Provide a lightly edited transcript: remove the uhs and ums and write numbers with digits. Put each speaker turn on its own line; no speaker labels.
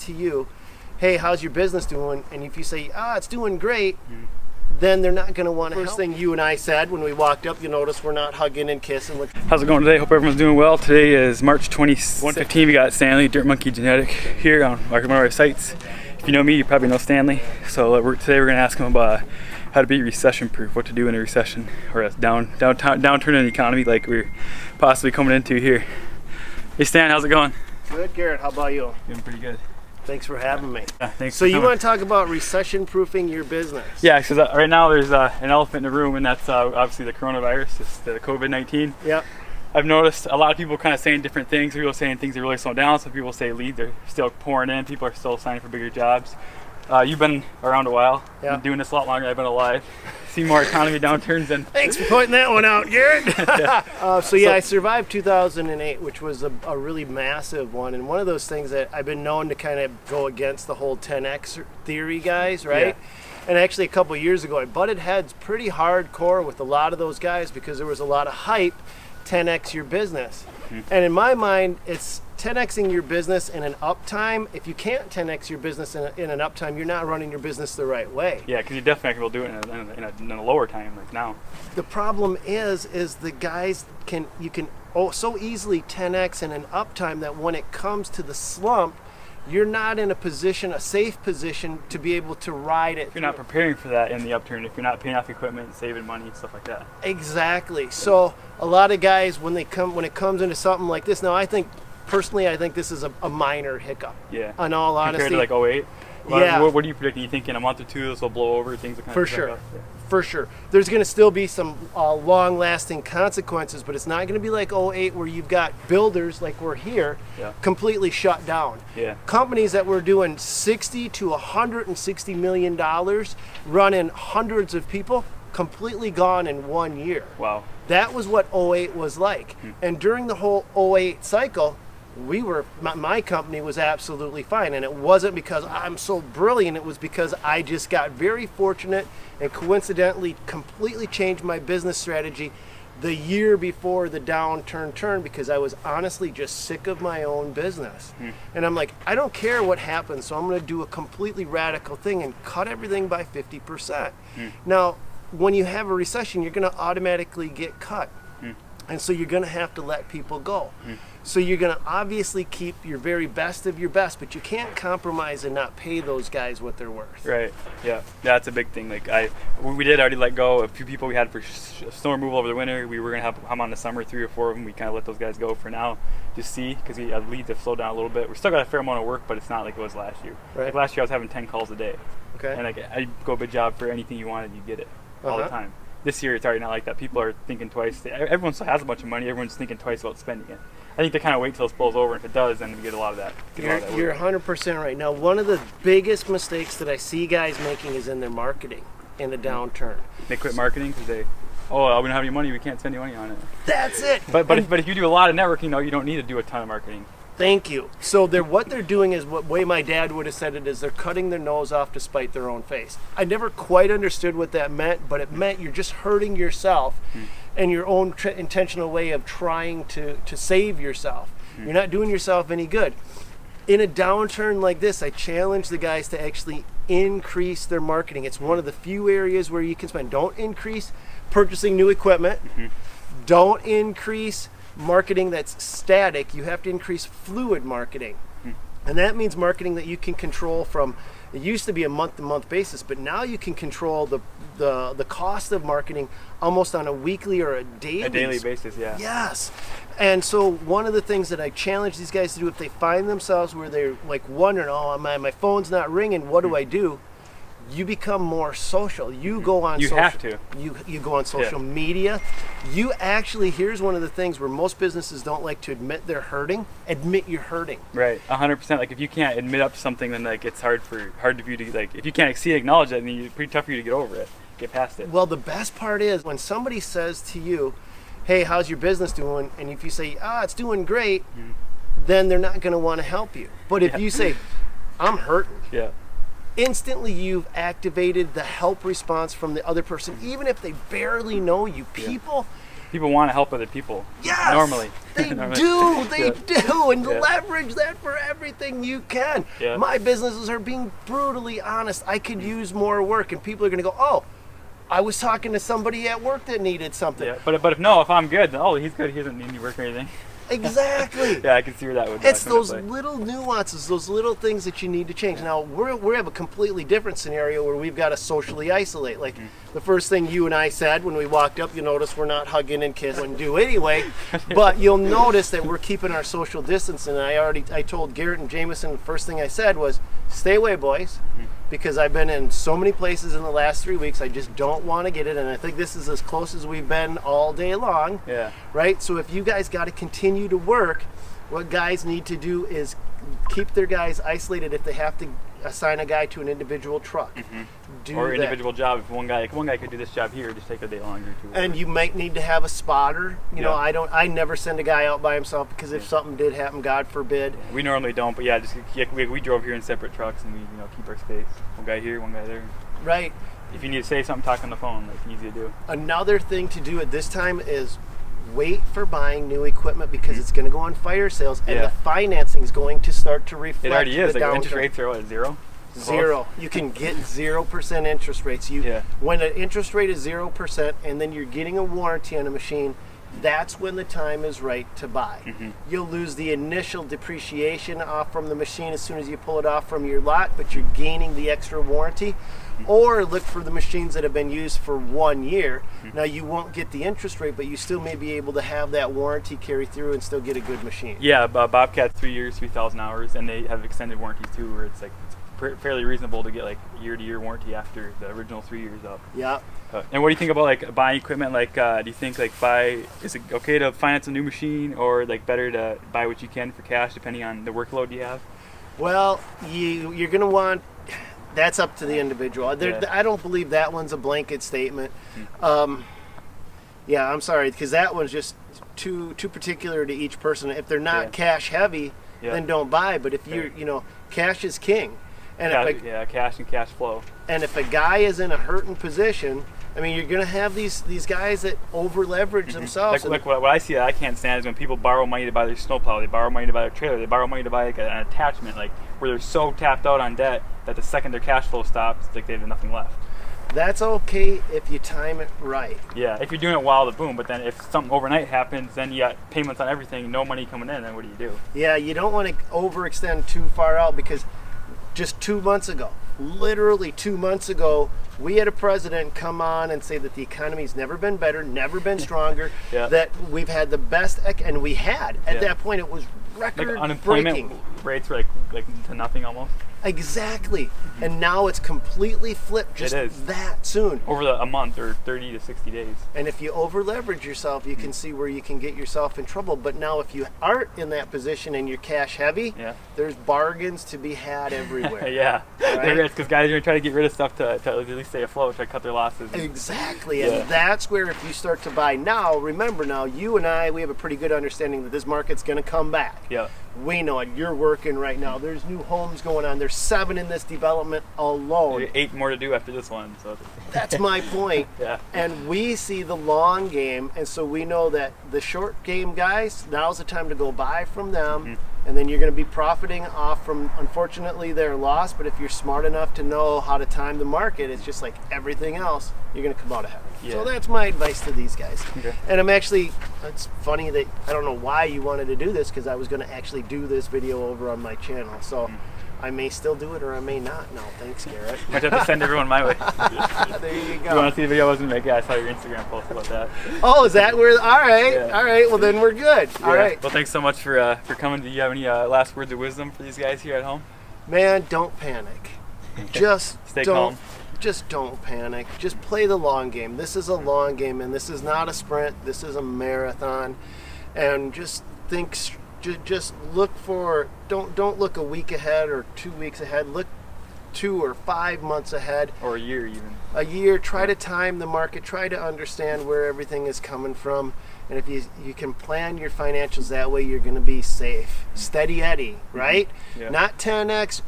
to you, hey, how's your business doing? And if you say, it's doing great, then they're not going to want to help. First thing you and I said when we walked up, you notice we're not hugging and kissing.
How's it going today? Hope everyone's doing well. Today is March 115. We got Stanley, Dirt Monkey Genetic, here on one of our sites. If you know me, you probably know Stanley. So today we're going to ask him about how to be recession proof, what to do in a recession or a downturn in the economy like we're possibly coming into here. Hey Stan, how's it going?
Good, Garrett. How about you?
Doing pretty good.
Thanks for having me.
Yeah, thanks.
So you want to talk about recession proofing your business?
Yeah, because right now there's an elephant in the room, and that's obviously the coronavirus, it's the COVID-19.
Yep.
I've noticed a lot of people kind of saying different things. Some people saying things are really slowing down. Some people say leads are still pouring in. People are still signing for bigger jobs. You've been around a while.
Yeah.
Been doing this a lot longer than I've been alive. Seen more economy downturns than...
Thanks for pointing that one out, Garrett. I survived 2008, which was a really massive one. And one of those things that I've been known to kind of go against the whole 10X theory, guys, right? Yeah. And actually a couple of years ago, I butted heads pretty hardcore with a lot of those guys because there was a lot of hype, 10X your business. And in my mind, it's 10Xing your business in an uptime. If you can't 10X your business in an uptime, you're not running your business the right way.
Yeah, because you definitely will do it in a lower time like now.
The problem is the guys you can so easily 10X in an uptime that when it comes to the slump, you're not in a safe position to be able to ride it.
If you're not preparing for that in the upturn, if you're not paying off equipment, saving money, and stuff like that.
Exactly. So a lot of guys, when it comes into something like this, now I think this is a minor hiccup.
Yeah.
In all honesty.
Compared to like 08?
Yeah.
What do you predict? Do you think in a month or two this will blow over? Things will kind
For
of
sure.
Yeah.
For sure. There's going to still be some long-lasting consequences, but it's not going to be like 08 where you've got builders like we're here completely shut down.
Yeah.
Companies that were doing $60 to $160 million, running hundreds of people, completely gone in 1 year.
Wow.
That was what 08 was like. And during the whole 08 cycle, my company was absolutely fine, and it wasn't because I'm so brilliant. It was because I just got very fortunate and coincidentally completely changed my business strategy the year before the downturn turned because I was honestly just sick of my own business. And I'm like, I don't care what happens, so I'm going to do a completely radical thing and cut everything by 50%. Now, when you have a recession, you're going to automatically get cut. And so you're going to have to let people go. So you're going to obviously keep your very best of your best, but you can't compromise and not pay those guys what they're worth.
Right. Yeah. That's a big thing. Like we did already let go of a few people we had for snow removal over the winter. We were going to have them on the summer, 3 or 4 of them. We kind of let those guys go for now, just see, because leads have slowed down a little bit. We still got a fair amount of work, but it's not like it was last year.
Right.
Like last year I was having 10 calls a day.
Okay.
And I go a big job for anything you wanted, you get it all the time. This year it's already not like that. People are thinking twice. Everyone still has a bunch of money. Everyone's thinking twice about spending it. I think they kind of wait till it blows over, and if it does, then we get a lot of that.
You're 100% right. Now, one of the biggest mistakes that I see guys making is in their marketing in the downturn.
They quit marketing because we don't have any money. We can't spend any money on it.
That's it.
But if you do a lot of networking, though, you don't need to do a ton of marketing.
Thank you. So what they're doing is what way my dad would have said it is they're cutting their nose off to spite their own face. I never quite understood what that meant, but it meant you're just hurting yourself and your own intentional way of trying to save yourself. You're not doing yourself any good. In a downturn like this, I challenge the guys to actually increase their marketing. It's one of the few areas where you can spend. Don't increase purchasing new equipment. Don't increase marketing that's static. You have to increase fluid marketing. And that means marketing that you can control from, it used to be a month-to-month basis, but now you can control the cost of marketing almost on a weekly or a daily
basis. Yeah.
Yes. And so one of the things that I challenge these guys to do, if they find themselves where they're like wondering, my phone's not ringing, what do I do? You become more social. You go on social.
Have to.
You go on social media. You actually, here's one of the things where most businesses don't like to admit they're hurting. Admit you're hurting.
Right. 100%. Like if you can't admit up to something, then like it's hard for you to, like, if you can't acknowledge it, then it's pretty tough for you to get over it, get past it.
Well, the best part is when somebody says to you, hey, how's your business doing? And if you say, it's doing great, then they're not going to want to help you. But if you say, I'm hurting.
Yeah.
Instantly you've activated the help response from the other person, even if they barely know you. People
People want to help other people.
Yes,
Normally.
they
Normally.
do. They
Yeah.
do, and
Yeah.
leverage that for everything you can.
Yeah.
My businesses are being brutally honest. I could use more work, and people are going to go, "Oh, I was talking to somebody at work that needed something."
Yeah. But if I'm good, then he's good. He doesn't need any work or anything.
Exactly.
Yeah, I can see where that would.
It's
come into
those
play.
little nuances, those little things that you need to change. Now, we have a completely different scenario where we've got to socially isolate. Like the first thing you and I said when we walked up, you notice we're not hugging and kissing and do anyway, but you'll notice that we're keeping our social distance. And I told Garrett and Jameson, the first thing I said was, stay away, boys, because I've been in so many places in the last 3 weeks, I just don't want to get it. And I think this is as close as we've been all day long.
Yeah.
Right? So if you guys got to continue to work, what guys need to do is keep their guys isolated. If they have to assign a guy to an individual truck, do
Or
that.
individual job. If one guy could do this job here, just take a day longer too.
And you might need to have a spotter. You know,
Yeah.
I never send a guy out by himself, because if something did happen, God forbid.
We normally don't, but we drove here in separate trucks, and we keep our space. One guy here, one guy there.
Right.
If you need to say something, talk on the phone. Like, easy to do.
Another thing to do at this time is wait for buying new equipment, because it's going to go on fire sales, and
Yeah.
the financing is going to start to reflect.
It already is.
the
Like, interest
downturn.
rates are what, 0?
Zero. You can get 0% interest rates.
Yeah.
When an interest rate is 0%, and then you're getting a warranty on a machine, that's when the time is right to buy. You'll lose the initial depreciation off from the machine as soon as you pull it off from your lot, but you're gaining the extra warranty. Or look for the machines that have been used for 1 year. Now, you won't get the interest rate, but you still may be able to have that warranty carry through and still get a good machine.
Yeah, Bobcat's 3 years, 3,000 hours, and they have extended warranties too, where it's fairly reasonable to get like year-to-year warranty after the original 3 years up.
Yeah.
And what do you think about like buying equipment? Like, do you think like is it okay to finance a new machine, or like better to buy what you can for cash depending on the workload you have?
Well, you're going to want. That's up to the individual.
Yeah.
I don't believe that one's a blanket statement. Yeah, I'm sorry, because that one's just too particular to each person. If they're not cash heavy, then don't buy. But if you're, cash is king. And
cash and cash flow.
And if a guy is in a hurting position, I mean, you're going to have these guys that over leverage themselves.
Like what I see that I can't stand is when people borrow money to buy their snowplow, they borrow money to buy their trailer, they borrow money to buy like an attachment, like where they're so tapped out on debt that the second their cash flow stops, it's like they have nothing left.
That's okay if you time it right.
Yeah, if you're doing it while the boom, but then if something overnight happens, then you got payments on everything, no money coming in, then what do you do?
Yeah, you don't want to overextend too far out, because just 2 months ago, literally 2 months ago, we had a president come on and say that the economy's never been better, never been stronger, that we've had the best, and we had. At that point, it was record
like unemployment
breaking.
rates were like to nothing almost.
Exactly. And now it's completely flipped just that soon.
Over a month or 30 to 60 days.
And if you over leverage yourself, you can see where you can get yourself in trouble. But now if you aren't in that position and you're cash heavy, there's bargains to be had everywhere.
Yeah.
Right?
Because guys are going to try to get rid of stuff to at least stay afloat, try to cut their losses.
Exactly. And that's where if you start to buy now, remember now, you and I, we have a pretty good understanding that this market's going to come back.
Yeah.
We know it. You're working right now. There's new homes going on. There's 7 in this development alone.
8 more to do after this one. So
that's my point.
Yeah.
And we see the long game, and so we know that the short game guys, now's the time to go buy from them, and then you're going to be profiting off from, unfortunately, their loss. But if you're smart enough to know how to time the market, it's just like everything else, you're going to come out ahead.
Yeah.
So that's my advice to these guys.
Okay.
And it's funny that I don't know why you wanted to do this, because I was going to actually do this video over on my channel. So I may still do it or I may not. No, thanks, Garrett.
Might have to send everyone my way.
There you go.
You want to see the video I wasn't making? I saw your Instagram post about that.
Oh, is that where? All right.
Yeah.
All right. Well, then we're good. All right.
Well, thanks so much for coming. Do you have any last words of wisdom for these guys here at home?
Man, don't panic. Just
Stay
don't.
calm.
Just don't panic. Just play the long game. This is a long game, and this is not a sprint. This is a marathon. And just think. Just look for. Don't look a week ahead or 2 weeks ahead. Look 2 or 5 months ahead.
Or a year even.
A year. Try to time the market. Try to understand where everything is coming from. And if you can plan your financials that way, you're going to be safe. Steady Eddie, right?
Yeah.
Not 10x.